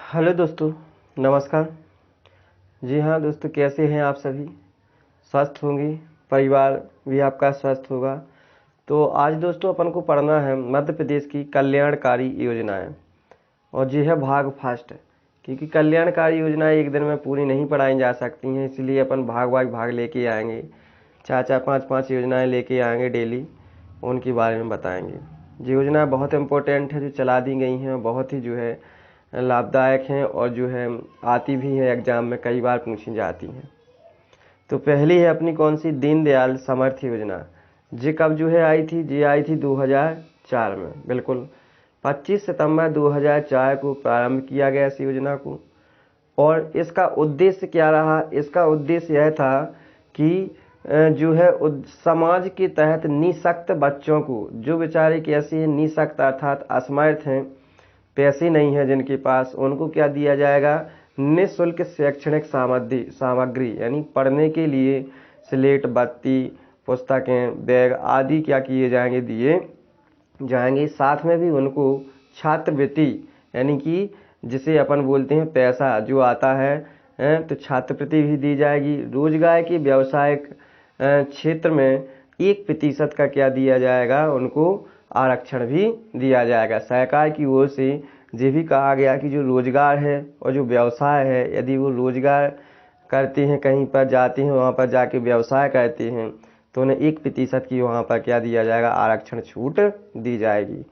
Hello दोस्तों, नमस्कार। जी हाँ दोस्तों, कैसे हैं आप सभी? स्वस्थ होंगे, परिवार भी आपका स्वस्थ होगा। तो आज दोस्तों अपन को पढ़ना है मध्य प्रदेश की कल्याणकारी योजनाएं। और जी है भाग फास्ट, क्योंकि कल्याणकारी योजनाएं एक दिन में पूरी नहीं पढ़ाई जा सकती हैं, इसलिए अपन भाग लेके आएंगे। चार चार पाँच पाँच योजनाएं लेके आएंगे डेली, उनके बारे में बताएंगे। ये योजना बहुत इम्पोर्टेंट है, जो चला दी गई हैं, बहुत ही जो है लाभदायक हैं और जो है आती भी है एग्जाम में, कई बार पूछी जाती हैं। तो पहली है अपनी कौन सी, दीनदयाल समर्थ योजना। ये कब जो है आई थी? ये आई थी 2004 में, बिल्कुल 25 सितंबर 2004 को प्रारंभ किया गया इस योजना को। और इसका उद्देश्य क्या रहा? इसका उद्देश्य यह था कि जो है समाज के तहत निःशक्त बच्चों को, जो बेचारे कैसे हैं, निःशक्त अर्थात असमर्थ हैं, पैसे नहीं है जिनके पास, उनको क्या दिया जाएगा? निःशुल्क शैक्षणिक सामग्री यानी पढ़ने के लिए स्लेट, बत्ती, पुस्तकें, बैग आदि क्या किए जाएंगे? दिए जाएंगे। साथ में भी उनको छात्रवृत्ति यानी कि जिसे अपन बोलते हैं पैसा जो आता है, तो छात्रवृत्ति भी दी जाएगी। रोजगार के व्यावसायिक क्षेत्र में 1% का क्या दिया जाएगा? उनको आरक्षण भी दिया जाएगा। सरकार की ओर से ये भी कहा गया कि जो रोजगार है और जो व्यवसाय है, यदि वो रोजगार करते हैं, कहीं पर जाते हैं, वहाँ पर जाके व्यवसाय करते हैं, तो उन्हें 1% की वहाँ पर क्या दिया जाएगा? आरक्षण छूट दी जाएगी।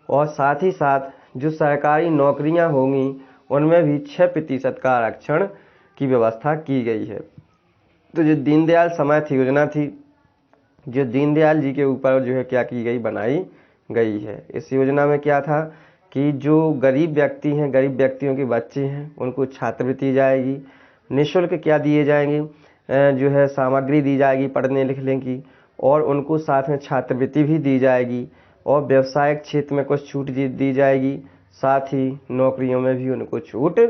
और साथ ही साथ जो सरकारी नौकरियाँ होंगी उनमें भी 6% का आरक्षण की व्यवस्था की गई है। तो जो दीनदयाल समर्थ योजना थी, जो दीनदयाल जी के ऊपर जो है क्या की गई? बनाई गई है। इस योजना में क्या था कि जो गरीब व्यक्ति हैं, गरीब व्यक्तियों के बच्चे हैं, उनको छात्रवृत्ति जाएगी। निःशुल्क क्या दिए जाएंगे? जो है सामग्री दी जाएगी पढ़ने लिखने की, और उनको साथ में छात्रवृत्ति भी दी जाएगी। और व्यवसायिक क्षेत्र में कुछ छूट दी जाएगी, साथ ही नौकरियों में भी उनको छूट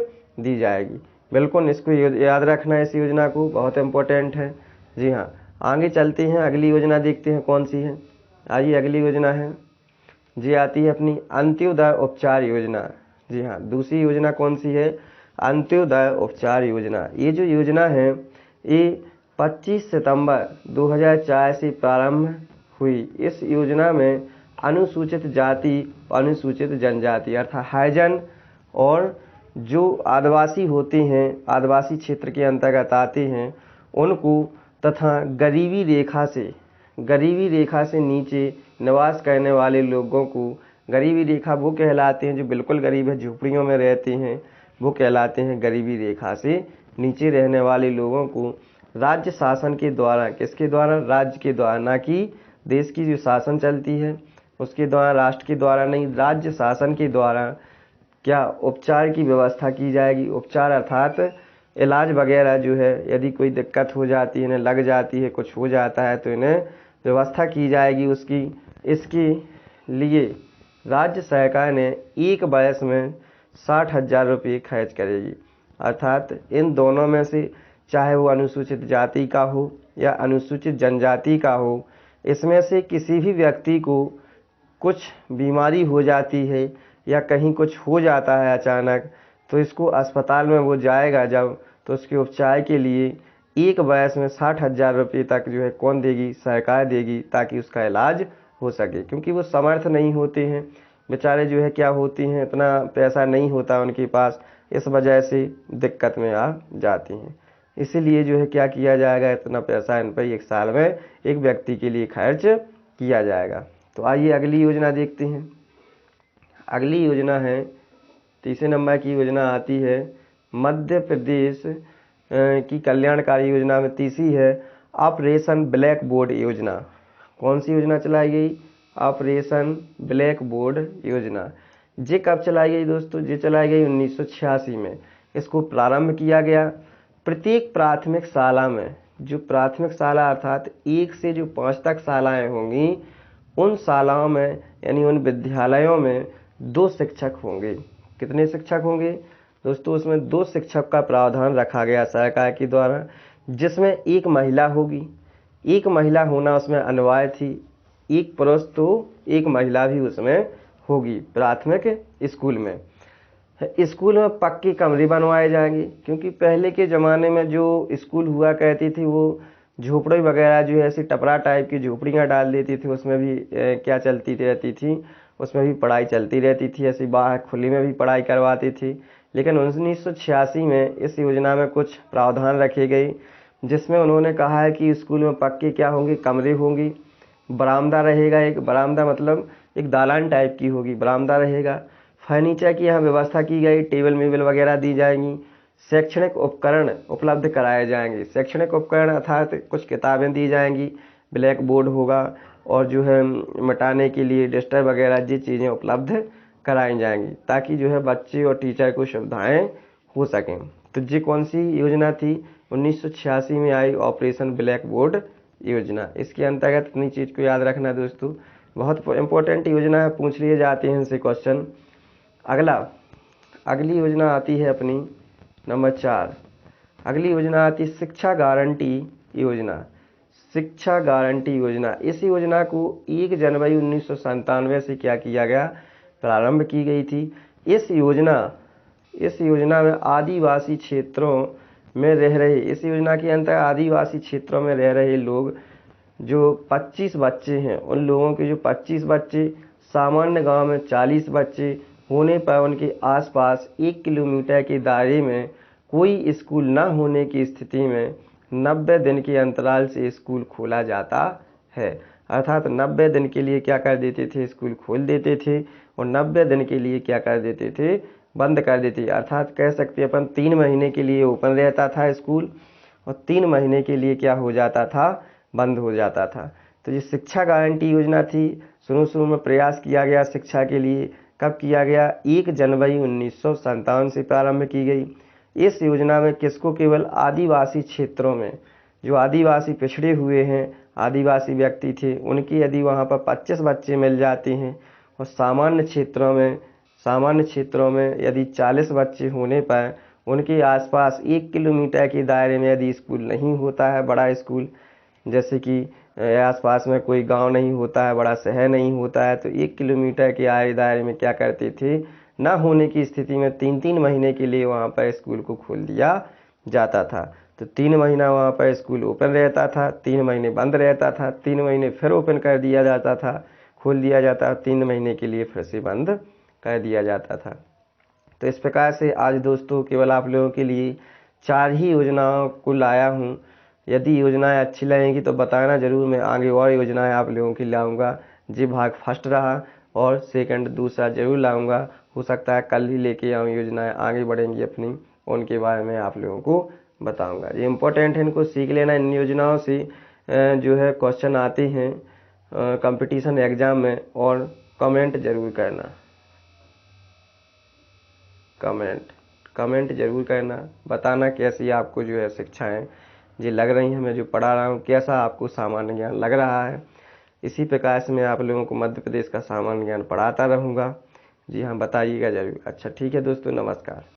दी जाएगी। बिल्कुल इसको याद रखना है, इस योजना को, बहुत इम्पोर्टेंट है। जी हाँ, आगे चलते हैं, अगली योजना देखते हैं कौन सी है। आइए, अगली योजना है, जी आती है अपनी अंत्योदय उपचार योजना। जी हाँ, दूसरी योजना कौन सी है? अंत्योदय उपचार योजना। ये जो योजना है ये 25 सितंबर 2004 से प्रारंभ हुई। इस योजना में अनुसूचित जाति, अनुसूचित जनजाति अर्थात हरिजन और जो आदिवासी होते हैं, आदिवासी क्षेत्र के अंतर्गत आते हैं, उनको तथा गरीबी रेखा से नीचे निवास करने वाले लोगों को, गरीबी रेखा वो कहलाते हैं जो बिल्कुल गरीब है, झुपड़ियों में रहते हैं, वो कहलाते हैं गरीबी रेखा से नीचे रहने वाले लोगों को राज्य शासन के द्वारा, किसके द्वारा? राज्य के द्वारा, ना कि देश की जो शासन चलती है उसके द्वारा, राष्ट्र के द्वारा नहीं, राज्य शासन के द्वारा क्या उपचार की व्यवस्था की जाएगी। उपचार अर्थात इलाज वगैरह जो है, यदि कोई दिक्कत हो जाती है, इन्हें लग जाती है, कुछ हो जाता है, तो इन्हें व्यवस्था की जाएगी उसकी। इसके लिए राज्य सरकार ने एक वर्ष में 60,000 रुपये खर्च करेगी। अर्थात इन दोनों में से, चाहे वो अनुसूचित जाति का हो या अनुसूचित जनजाति का हो, इसमें से किसी भी व्यक्ति को कुछ बीमारी हो जाती है या कहीं कुछ हो जाता है अचानक, तो इसको अस्पताल में वो जाएगा जब, तो उसके उपचार के लिए एक वर्ष में 60,000 रुपये तक जो है कौन देगी? सरकार देगी, ताकि उसका इलाज हो सके। क्योंकि वो समर्थ नहीं होते हैं बेचारे, जो है क्या होती हैं, इतना पैसा नहीं होता उनके पास, इस वजह से दिक्कत में आ जाती हैं। इसीलिए जो है क्या किया जाएगा? इतना पैसा इन पर एक साल में एक व्यक्ति के लिए खर्च किया जाएगा। तो आइए अगली योजना देखते हैं। अगली योजना है, तीसरे नंबर की योजना आती है मध्य प्रदेश की कल्याणकारी योजना में तीसरी है ऑपरेशन ब्लैक बोर्ड योजना। कौन सी योजना चलाई गई? ऑपरेशन ब्लैक बोर्ड योजना। ये कब चलाई गई दोस्तों? ये चलाई गई 1986 में। इसको प्रारंभ किया गया। प्रत्येक प्राथमिक शाला में, जो प्राथमिक शाला अर्थात 1 से जो 5 तक शालाएँ होंगी, उन शालाओं में यानी उन विद्यालयों में 2 शिक्षक होंगे। कितने शिक्षक होंगे दोस्तों? उसमें 2 शिक्षक का प्रावधान रखा गया सरकार के द्वारा, जिसमें एक महिला होगी। एक महिला होना उसमें अनिवार्य थी, एक पुरुष तो एक महिला भी उसमें होगी प्राथमिक स्कूल में। स्कूल में पक्के कमरे बनवाए जाएंगे, क्योंकि पहले के ज़माने में जो स्कूल हुआ करती थी वो झोपड़ी वगैरह जो है ऐसी टपरा टाइप की झोपड़ियाँ डाल देती थी, उसमें भी क्या चलती रहती थी, उसमें भी पढ़ाई चलती रहती थी, ऐसी बाहर खुली में भी पढ़ाई करवाती थी। लेकिन 1986 में इस योजना में कुछ प्रावधान रखे गए, जिसमें उन्होंने कहा है कि स्कूल में पक्के क्या होंगे, कमरे होंगी, बरामदा रहेगा, एक बरामदा मतलब एक दालान टाइप की होगी, बरामदा रहेगा, फर्नीचर की यहाँ व्यवस्था की गई, टेबल मेबल वगैरह दी जाएंगी, शैक्षणिक उपकरण उपलब्ध कराए जाएंगे। शैक्षणिक उपकरण अर्थात कुछ किताबें दी जाएंगी, ब्लैक बोर्ड होगा, और जो है मिटाने के लिए डस्टर वगैरह ये चीज़ें उपलब्ध कराई जाएंगी, ताकि जो है बच्चे और टीचर को सुविधाएं हो सकें। तो ये कौन सी योजना थी? 1986 में आई ऑपरेशन ब्लैक बोर्ड योजना। इसके अंतर्गत इतनी चीज़ को याद रखना दोस्तों, बहुत इंपॉर्टेंट योजना है, पूछ लिए जाते हैं इनसे क्वेश्चन। अगली योजना आती है अपनी नंबर 4। अगली योजना आती है शिक्षा गारंटी योजना। शिक्षा गारंटी योजना, इस योजना को 1 जनवरी 1997 से क्या किया गया, प्रारंभ की गई थी। इस योजना में आदिवासी क्षेत्रों में रह रहे, इस योजना के अंतर्गत आदिवासी क्षेत्रों में रह रहे लोग जो 25 बच्चे हैं, उन लोगों के जो 25 बच्चे, सामान्य गांव में 40 बच्चे होने पर उनके आसपास 1 किलोमीटर के दायरे में कोई स्कूल न होने की स्थिति में 90 दिन के अंतराल से स्कूल खोला जाता है। अर्थात 90 दिन के लिए क्या कर देते थे, स्कूल खोल देते थे, और 90 दिन के लिए क्या कर देते थे, बंद कर देते। अर्थात कह सकते हैं अपन 3 महीने के लिए ओपन रहता था स्कूल, और 3 महीने के लिए क्या हो जाता था, बंद हो जाता था। तो ये शिक्षा गारंटी योजना थी। शुरू में प्रयास किया गया शिक्षा के लिए, कब किया गया, 1 जनवरी 1997 से प्रारंभ की गई। इस योजना में किसको, केवल आदिवासी क्षेत्रों में जो आदिवासी पिछड़े हुए हैं, आदिवासी व्यक्ति थे, उनकी यदि वहाँ पर 25 बच्चे मिल जाते हैं, और सामान्य क्षेत्रों में यदि 40 बच्चे होने पर उनके आसपास 1 किलोमीटर के दायरे में यदि स्कूल नहीं होता है, बड़ा स्कूल, जैसे कि आसपास में कोई गांव नहीं होता है, बड़ा शहर नहीं होता है, तो 1 किलोमीटर के दायरे में क्या करते थे, ना होने की स्थिति में 3-3 महीने के लिए वहाँ पर स्कूल को खोल दिया जाता था। तो 3 महीना वहाँ पर स्कूल ओपन रहता था, 3 महीने बंद रहता था, 3 महीने फिर ओपन कर दिया जाता था, खोल दिया जाता, 3 महीने के लिए फिर से बंद कर दिया जाता था। तो इस प्रकार से आज दोस्तों केवल आप लोगों के लिए 4 ही योजनाओं को लाया हूँ। यदि योजनाएं अच्छी लगेंगी तो बताना ज़रूर, मैं आगे और योजनाएं आप लोगों की लाऊंगा। जी भाग फर्स्ट रहा और सेकंड दूसरा ज़रूर लाऊंगा, हो सकता है कल ही लेके आऊँ, योजनाएं आगे बढ़ेंगी अपनी, उनके बारे में आप लोगों को बताऊंगा। ये इम्पोर्टेंट है, इनको सीख लेना। इन योजनाओं से जो है क्वेश्चन आते हैं कंपटीशन एग्ज़ाम में, और कमेंट ज़रूर करना, कमेंट ज़रूर करना, बताना कैसी आपको जो है शिक्षाएं जी लग रही हैं, मैं जो पढ़ा रहा हूँ कैसा आपको सामान्य ज्ञान लग रहा है। इसी प्रकार से मैं आप लोगों को मध्य प्रदेश का सामान्य ज्ञान पढ़ाता रहूँगा। जी हाँ, बताइएगा ज़रूर। अच्छा ठीक है दोस्तों, नमस्कार।